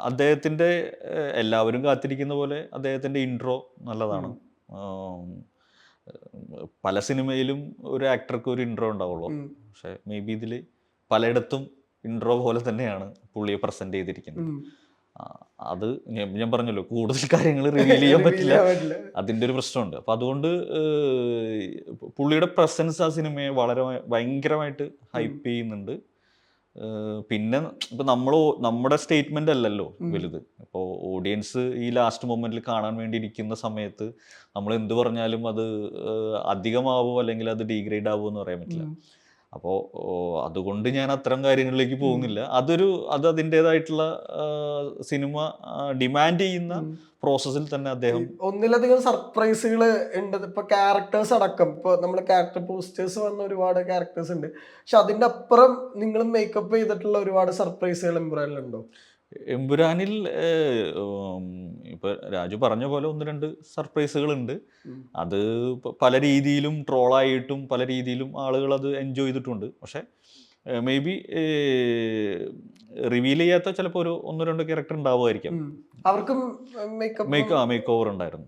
അദ്ദേഹത്തിൻ്റെ എല്ലാവരും കാത്തിരിക്കുന്ന പോലെ അദ്ദേഹത്തിൻ്റെ ഇൻട്രോ നല്ലതാണ്. പല സിനിമയിലും ഒരു ആക്ടർക്ക് ഒരു ഇൻട്രോ ഉണ്ടാവുള്ളൂ. പക്ഷെ മേ ബി ഇതിൽ പലയിടത്തും ഇൻട്രോ പോലെ തന്നെയാണ് പുള്ളിയെ പ്രസന്റ് ചെയ്തിരിക്കുന്നത്. അത് ഞാൻ പറഞ്ഞല്ലോ, കൂടുതൽ കാര്യങ്ങൾ റിവീൽ ചെയ്യാൻ പറ്റില്ല, അതിൻ്റെ ഒരു പ്രശ്നമുണ്ട്. അപ്പം അതുകൊണ്ട് പുള്ളിയുടെ പ്രസൻസ് ആ സിനിമയെ വളരെ ഭയങ്കരമായിട്ട് ഹൈപ്പ് ചെയ്യുന്നുണ്ട്. പിന്നെ ഇപ്പം നമ്മുടെ സ്റ്റേറ്റ്മെൻ്റ് അല്ലല്ലോ വലുത്. ഇപ്പോൾ ഓഡിയൻസ് ഈ ലാസ്റ്റ് മൊമെൻറ്റിൽ കാണാൻ വേണ്ടി ഇരിക്കുന്ന സമയത്ത് നമ്മൾ എന്ത് പറഞ്ഞാലും അത് അധികമാവോ അല്ലെങ്കിൽ അത് ഡീഗ്രേഡ് ആവുമോ എന്ന് പറയാൻ പറ്റില്ല. അപ്പോൾ അതുകൊണ്ട് ഞാൻ അത്തരം കാര്യങ്ങളിലേക്ക് പോകുന്നില്ല. അത് അതിൻ്റെതായിട്ടുള്ള സിനിമ ഡിമാൻഡ് ചെയ്യുന്ന പ്രോസസ്സിൽ തന്നെ അദ്ദേഹം ഒന്നിലധികം സർപ്രൈസുകൾ ഉണ്ട്. ഇപ്പൊ ക്യാരക്ടേഴ്സ് അടക്കം ഇപ്പൊ നമ്മള് ക്യാരക്ടർ പോസ്റ്റേഴ്സ് വന്ന ഒരുപാട് ക്യാരക്ടേഴ്സ് ഉണ്ട്. പക്ഷെ അതിന്റെ അപ്പുറം നിങ്ങൾ മേക്കപ്പ് ചെയ്തിട്ടുള്ള ഒരുപാട് സർപ്രൈസുകൾ എംപുരാനിലുണ്ടോ? എമ്പുരാനിൽ ഇപ്പൊ രാജു പറഞ്ഞ പോലെ 1-2 സർപ്രൈസുകളുണ്ട്. അത് പല രീതിയിലും ട്രോളായിട്ടും പല രീതിയിലും ആളുകൾ അത് എൻജോയ് ചെയ്തിട്ടുണ്ട്. പക്ഷെ മേ ബി റിവീൽ ചെയ്യാത്ത ചിലപ്പോൾ ഒരു 1-2 ക്യാരക്ടർ ഉണ്ടാവുമായിരിക്കും. അവർക്കും മേക്ക് ഓവർ ഉണ്ടായിരുന്നു.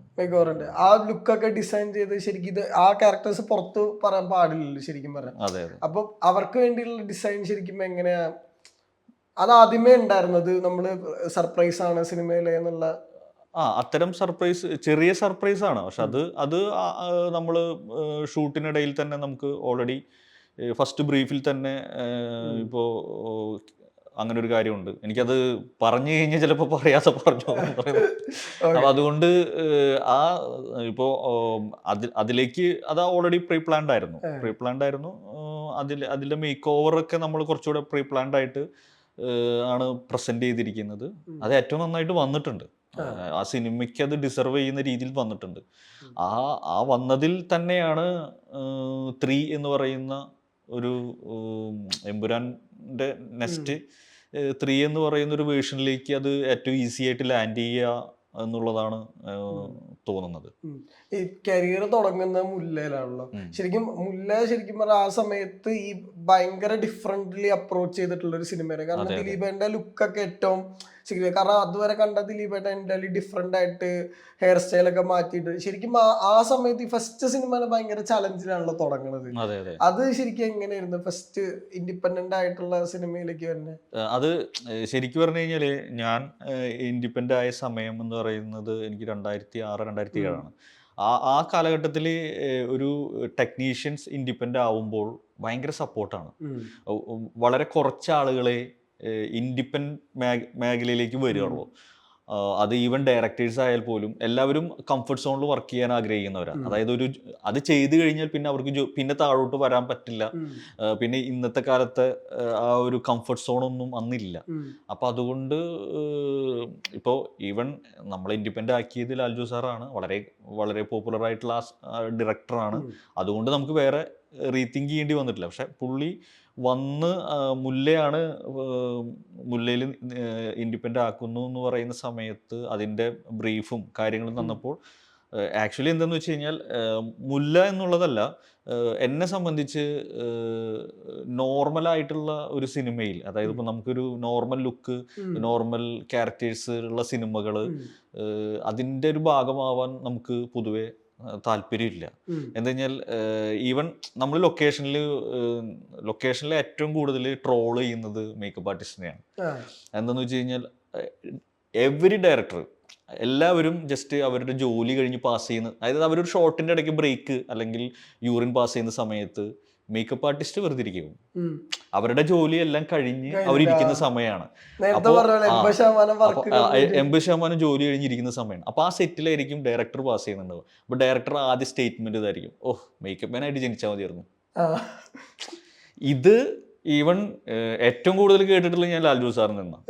ആ ലുക്കൊക്കെ ഡിസൈൻ ചെയ്ത് ശരിക്കും ഇത് ആ ക്യാരക്ടേഴ്സ് പുറത്ത് പറയാൻ പാടില്ലല്ലോ ശരിക്കും പറഞ്ഞാൽ. അതെ. അപ്പൊ അവർക്ക് വേണ്ടിയുള്ള ഡിസൈൻ ശരിക്കും എങ്ങനെയാ അത് ആദ്യമേ ഉണ്ടായിരുന്നത്? നമ്മള് സർപ്രൈസ് ആണ് സിനിമയിലെ എന്നുള്ള അത്തരം സർപ്രൈസ് ചെറിയ സർപ്രൈസ് ആണ്. പക്ഷെ അത് നമ്മൾ ഷൂട്ടിനിടയിൽ തന്നെ നമുക്ക് ഓൾറെഡി ഫസ്റ്റ് ബ്രീഫിൽ തന്നെ ഇപ്പോൾ അങ്ങനെ ഒരു കാര്യമുണ്ട്. എനിക്കത് പറഞ്ഞു കഴിഞ്ഞാൽ ചിലപ്പോൾ പറയാതെ പറഞ്ഞു പറയുന്നത്. അപ്പം അതുകൊണ്ട് ഇപ്പോൾ അതിലേക്ക് അത് ഓൾറെഡി പ്രീ പ്ലാൻഡ് ആയിരുന്നു. അതിൻ്റെ മേക്ക് ഓവറൊക്കെ നമ്മൾ കുറച്ചുകൂടെ പ്രീ പ്ലാൻഡ് ആയിട്ട് ആണ് പ്രസന്റ് ചെയ്തിരിക്കുന്നത്. അത് ഏറ്റവും നന്നായിട്ട് വന്നിട്ടുണ്ട്. ആ സിനിമയ്ക്ക് അത് ഡിസർവ് ചെയ്യുന്ന രീതിയിൽ വന്നിട്ടുണ്ട്. ആ വന്നതിൽ തന്നെയാണ് 3 എന്ന് പറയുന്ന ഒരു എമ്പുരാൻ്റെ നെക്സ്റ്റ് 3 എന്ന് പറയുന്ന ഒരു വേർഷനിലേക്ക് അത് ഏറ്റവും ഈസി ആയിട്ട് ലാൻഡ് ചെയ്യുക എന്നുള്ളതാണ് തോന്നുന്നത്. ഈ കരിയർ തുടങ്ങുന്ന മുല്ലയിലാണല്ലോ. ശരിക്കും പറഞ്ഞാൽ ആ സമയത്ത് ഈ ഭയങ്കര ഡിഫറെന്റ്ലി അപ്രോച്ച് ചെയ്തിട്ടുള്ള ഒരു സിനിമയാണ്. കാരണം ദിലീപേന്റെ ലുക്കൊക്കെ ഏറ്റവും കാരണം അതുവരെ കണ്ട ദിലീപേട്ട എൻ്റെ ഡിഫറെന്റ് ആയിട്ട് ഹെയർ സ്റ്റൈലൊക്കെ മാറ്റിയിട്ട് ശരിക്കും ആ സമയത്ത് ഈ ഫസ്റ്റ് സിനിമ ഭയങ്കര ചലഞ്ചിലാണല്ലോ തുടങ്ങുന്നത്. അത് ശരിക്കും എങ്ങനെയായിരുന്നു ഫസ്റ്റ് ഇൻഡിപെൻഡന്റ് ആയിട്ടുള്ള സിനിമയിലേക്ക് തന്നെ? അത് ശരിക്കും പറഞ്ഞു കഴിഞ്ഞാല് ഞാൻ ഇൻഡിപെൻഡന്റ് ആയ സമയം എന്ന് പറയുന്നത് എനിക്ക് 2006-2007 ആ കാലഘട്ടത്തിൽ ഒരു ടെക്നീഷ്യൻസ് ഇൻഡിപെൻഡന്റ് ആവുമ്പോൾ ഭയങ്കര സപ്പോർട്ടാണ്. വളരെ കുറച്ച് ആളുകളെ ഇൻഡിപെൻഡന്റ് മേഖലയിലേക്ക് വരികയുള്ളൂ. അത് ഈവൻ ഡയറക്ടേഴ്സ് ആയാൽ പോലും എല്ലാവരും കംഫർട്ട് സോണിൽ വർക്ക് ചെയ്യാൻ ആഗ്രഹിക്കുന്നവരാണ്. അതായത് അത് ചെയ്തു കഴിഞ്ഞാൽ പിന്നെ അവർക്ക് പിന്നെ താഴോട്ട് വരാൻ പറ്റില്ല. പിന്നെ ഇന്നത്തെ കാലത്തെ ആ ഒരു കംഫർട്ട് സോണൊന്നും അന്നില്ല. അപ്പം അതുകൊണ്ട് ഇപ്പോൾ ഈവൻ നമ്മൾ ഇൻഡിപെൻഡൻ്റ് ആക്കിയത് ലാൽജു സാറാണ്. വളരെ വളരെ പോപ്പുലർ ആയിട്ടുള്ള ഡയറക്ടറാണ്. അതുകൊണ്ട് നമുക്ക് വേറെ റീതിങ്ക് ചെയ്യേണ്ടി വന്നിട്ടില്ല. പക്ഷെ പുള്ളി വന്ന് മുല്ലയിൽ ഇൻഡിപെൻഡൻ്റ് ആക്കുന്നു എന്ന് പറയുന്ന സമയത്ത് അതിൻ്റെ ബ്രീഫും കാര്യങ്ങളും തന്നപ്പോൾ ആക്ച്വലി എന്താണെന്ന് വെച്ച് കഴിഞ്ഞാൽ മുല്ല എന്നുള്ളതല്ല, എന്നെ സംബന്ധിച്ച് നോർമലായിട്ടുള്ള ഒരു സിനിമയിൽ, അതായത് ഇപ്പോൾ നമുക്കൊരു നോർമൽ ലുക്ക്, നോർമൽ ക്യാരക്ടേഴ്സ് ഉള്ള സിനിമകൾ അതിൻ്റെ ഒരു ഭാഗമാവാൻ നമുക്ക് പൊതുവെ താല്പര്യമില്ല. എന്താ കഴിഞ്ഞാൽ ഈവൻ നമ്മൾ ലൊക്കേഷനിൽ ഏറ്റവും കൂടുതൽ ട്രോൾ ചെയ്യുന്നത് മേക്കപ്പ് ആർട്ടിസ്റ്റിനെയാണ്. എന്താന്ന് വെച്ച് കഴിഞ്ഞാൽ എവരി ഡയറക്ടർ എല്ലാവരും ജസ്റ്റ് അവരുടെ ജോലി കഴിഞ്ഞ് പാസ് ചെയ്യുന്ന, അതായത് അവരൊരു ഷോട്ടിൻ്റെ ഇടയ്ക്ക് ബ്രേക്ക് അല്ലെങ്കിൽ യൂറിൻ പാസ് ചെയ്യുന്ന സമയത്ത് മേക്കപ്പ് ആർട്ടിസ്റ്റ് വെറുതെ ഇരിക്കും. അവരുടെ ജോലി എല്ലാം കഴിഞ്ഞ് അവരിയ്ക്കുന്ന സമയമാണ്. അപ്പോൾ 80% ജോലി കഴിഞ്ഞിരിക്കുന്ന സമയമാണ്. അപ്പോൾ ആ സെറ്റിലായിരിക്കും ഡയറക്ടർ പാസ് ചെയ്യുന്നുണ്ടാവും. അപ്പോൾ ഡയറക്ടർ ആദ്യ സ്റ്റേറ്റ്മെന്റ് ഇതായിരിക്കും, മേക്കപ്പ് മാനായിട്ട് ജനിച്ചാൽ മതിയായിരുന്നു. ഇത് ഈവൻ ഏറ്റവും കൂടുതൽ കേട്ടിട്ടുള്ളത് ഞാൻ ലാൽജു സാറിൽ നിന്നാണ്.